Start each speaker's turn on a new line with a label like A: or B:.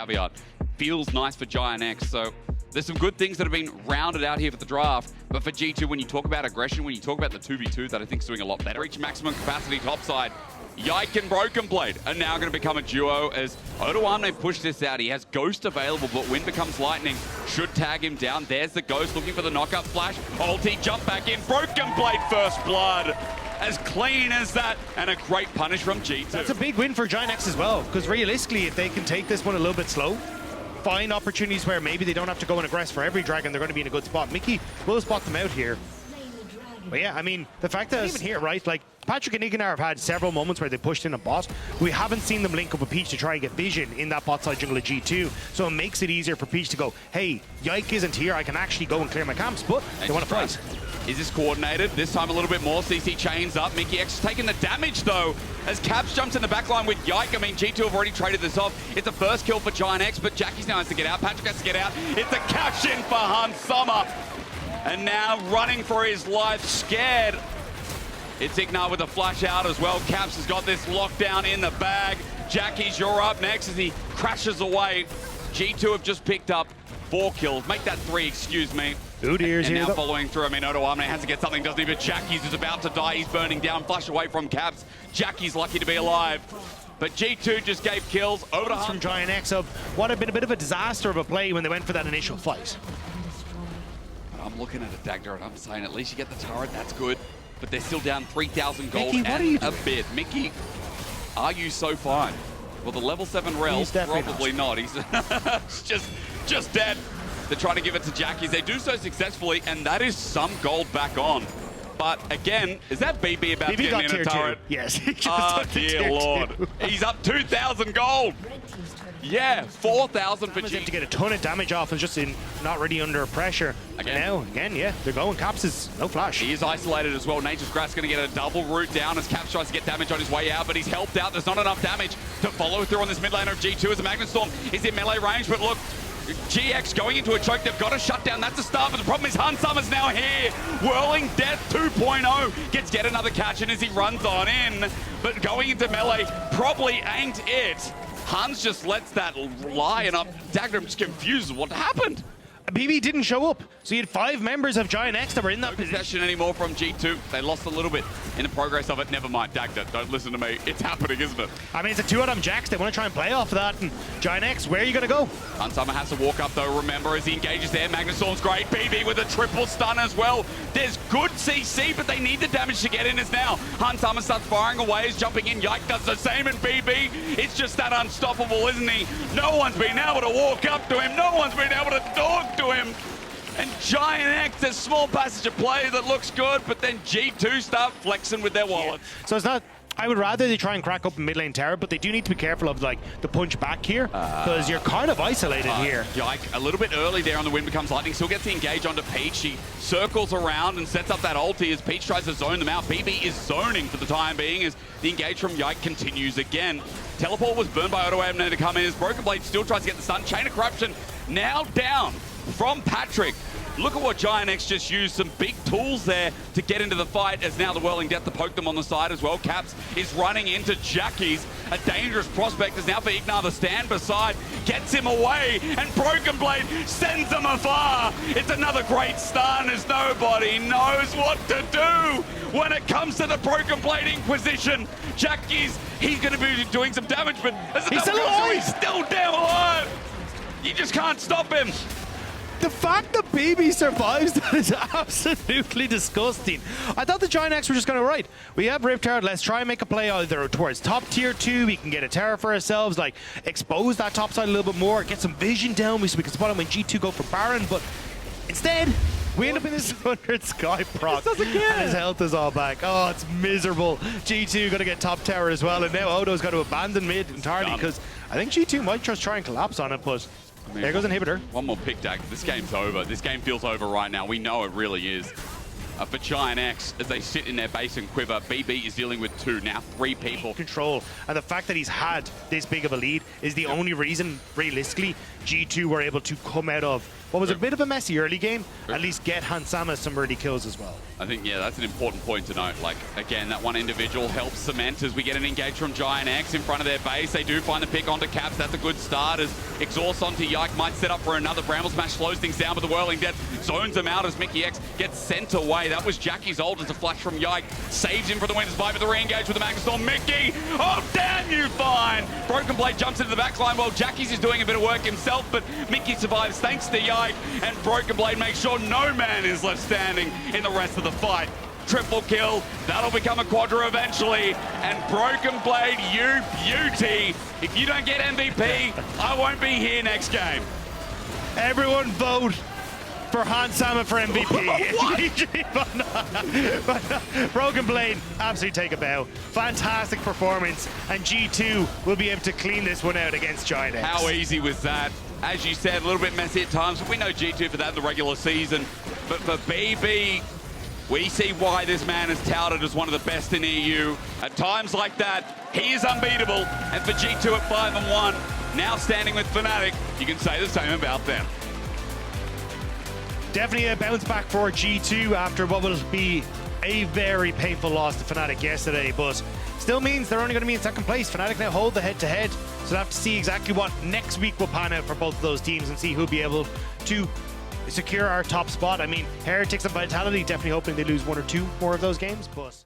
A: caveat. Feels nice for GIANTX, so there's some good things that have been rounded out here for the draft. But for G2, when you talk about aggression, when you talk about the 2v2, that I think is doing a lot better. Reach maximum capacity topside. Yike and Broken Blade are now going to become a duo as Odoamne pushed this out. He has Ghost available, but Wind becomes Lightning. Should tag him down. There's the Ghost looking for the knockup flash. Ulti, jump back in. Broken Blade first blood. As clean as that, and a great punish from G2.
B: That's a big win for GIANTX as well, because realistically, if they can take this one a little bit slow, find opportunities where maybe they don't have to go and aggress for every dragon, they're going to be in a good spot. Miky will spot them out here. But yeah, I mean, the fact that even here, right, like, Patrik and Ignar have had several moments where they pushed in a bot. We haven't seen them link up with Peach to try and get vision in that bot side jungle of G2. So it makes it easier for Peach to go, hey, Yike isn't here, I can actually go and clear my camps, but they want to fight.
A: Is this coordinated? This time a little bit more. CC chains up. MikyX is taking the damage though, as Caps jumps in the backline with Yike. I mean, G2 have already traded this off. It's a first kill for GIANTX, but Jackie's now has to get out. Patrik has to get out. It's a catch in for Hansama. And now running for his life, scared. It's Ignar with a flash out as well. Caps has got this lockdown in the bag. Jackie's, you're up next as he crashes away. G2 have just picked up 4 kills. Make that 3, excuse me.
B: Udyr's
A: and
B: here.
A: now following through. I mean, Odoamne has to get something, doesn't he? But Jackie's is about to die. He's burning down. Flash away from Caps. Jackie's lucky to be alive. But G2 just gave kills over to
B: from GIANTX of what had been a bit of a disaster of a play when they went for that initial fight.
A: I'm looking at a Dagda and I'm saying at least you get the turret, that's good. But they're still down 3,000 gold
B: Miky, what are you
A: and a
B: doing?
A: bit. Miky, are you so fine? Well, the level 7 Rell, probably not. He's just dead. They're trying to give it to Jackie's. They do so successfully, and that is some gold back on. But again, is that BB about
B: BB
A: getting in a turret?
B: Yes.
A: Oh, dear Lord. He's up 2,000 gold. Yeah, 4,000 for G.
B: To get a ton of damage off and just in not really under pressure.
A: Again.
B: Now, again, yeah, they're going. Caps is no flash.
A: He is isolated as well. Nature's Grass going to get a double root down as Caps tries to get damage on his way out, but he's helped out. There's not enough damage to follow through on this mid laner of G2 as the Magnet Storm is in melee range, but look, GX going into a choke. They've got a shutdown. That's a start, but the problem is Hansama's now here. Whirling Death 2.0 gets yet another catch in as he runs on in, but going into melee probably ain't it. Hans just lets that lie, and Dagda, I'm just confused what happened.
B: BB didn't show up, so you had 5 members of GIANTX that were in that
A: possession anymore from G2. They lost a little bit in the progress of it. Never mind, Dagda, don't listen to me. It's happening, isn't it?
B: I mean, it's a 2-on Jax. They want to try and play off of that. And GIANTX, where are you going to go?
A: Hansama has to walk up, though, remember, as he engages there. Magnustorm's great. BB with a triple stun as well. There's good CC, but they need the damage to get in as now. Hansama starts firing away, is jumping in. Yike does the same, and BB, it's just that unstoppable, isn't he? No one's been able to walk up to him. No one's been able to talk to him. And GIANTX, a small passage of play that looks good, but then G2 start flexing with their wallets.
B: Yeah. So it's not... I would rather they try and crack up in mid lane tower, but they do need to be careful of like the punch back here, because you're kind of isolated here.
A: Yike, a little bit early there on the Wind becomes Lightning, still gets the engage onto Peach. She circles around and sets up that ulti as Peach tries to zone them out. BB is zoning for the time being as the engage from Yike continues again. Teleport was burned by Odoamne to come in as Broken Blade still tries to get the stun. Chain of Corruption now down from Patrik. Look at what GIANTX just used, some big tools there to get into the fight as now the Whirling Death to poke them on the side as well. Caps is running into Jackie's. A dangerous prospect is now for Ignar, the stand beside, gets him away, and Broken Blade sends him afar. It's another great stun as nobody knows what to do when it comes to the Broken Blade Inquisition. Jackie's, he's going to be doing some damage, but as
B: he's still alive!
A: He's still damn alive. You just can't stop him.
B: The fact that BB survives that is absolutely disgusting. I thought the GIANTX were just going to, right, we have Rift Tower, let's try and make a play either towards top tier 2, we can get a tower for ourselves, like expose that top side a little bit more, get some vision down so we can spot him when G2 go for Baron, but instead, we end up in this 100 Sky proc, and his health is all back. Oh, it's miserable. G2 going to get top tower as well, and now Odo's got to abandon mid entirely, because I think G2 might just try and collapse on it, but I mean, there goes inhibitor.
A: One more pick, Dag. This game's over. This game feels over right now. We know it really is. for GIANTX as they sit in their base and quiver. BB is dealing with 2, now 3 people.
B: Control, and the fact that he's had this big of a lead is the only reason, realistically, G2 were able to come out of what was a bit of a messy early game, at least get Hansama some early kills as well.
A: I think, yeah, that's an important point to note. Like, again, that one individual helps cement as we get an engage from GIANTX in front of their base. They do find the pick onto Caps. That's a good start as exhaust onto Yike. Might set up for another Bramble Smash, slows things down, but the Whirling Death zones him out as MikyX gets sent away. That was Jackie's ult as a flash from Yike. Saves him for the winner's bite with the re-engage with the Magnus Storm. Mickey, oh, damn you fine! Broken Blade jumps into the backline while Jackie's is doing a bit of work himself, but Mickey survives thanks to Yike, and Broken Blade makes sure no man is left standing in the rest of the fight. Triple kill, that'll become a quadra eventually, and Broken Blade, you beauty. If you don't get MVP, I won't be here next game.
B: Everyone vote for Hansama for MVP. Broken Blade, absolutely take a bow. Fantastic performance, and G2 will be able to clean this one out against GIANTX.
A: How easy was that? As you said, a little bit messy at times, but we know G2 for that in the regular season. But for BB, we see why this man is touted as one of the best in EU. At times like that, he is unbeatable. And for G2 at 5-1, now standing with Fnatic, you can say the same about them.
B: Definitely a bounce back for G2 after what will be a very painful loss to Fnatic yesterday, but still means they're only going to be in second place. Fnatic now hold the head-to-head, so we'll have to see exactly what next week will pan out for both of those teams and see who'll be able to secure our top spot. I mean, Heretics and Vitality definitely hoping they lose 1 or 2 more of those games, but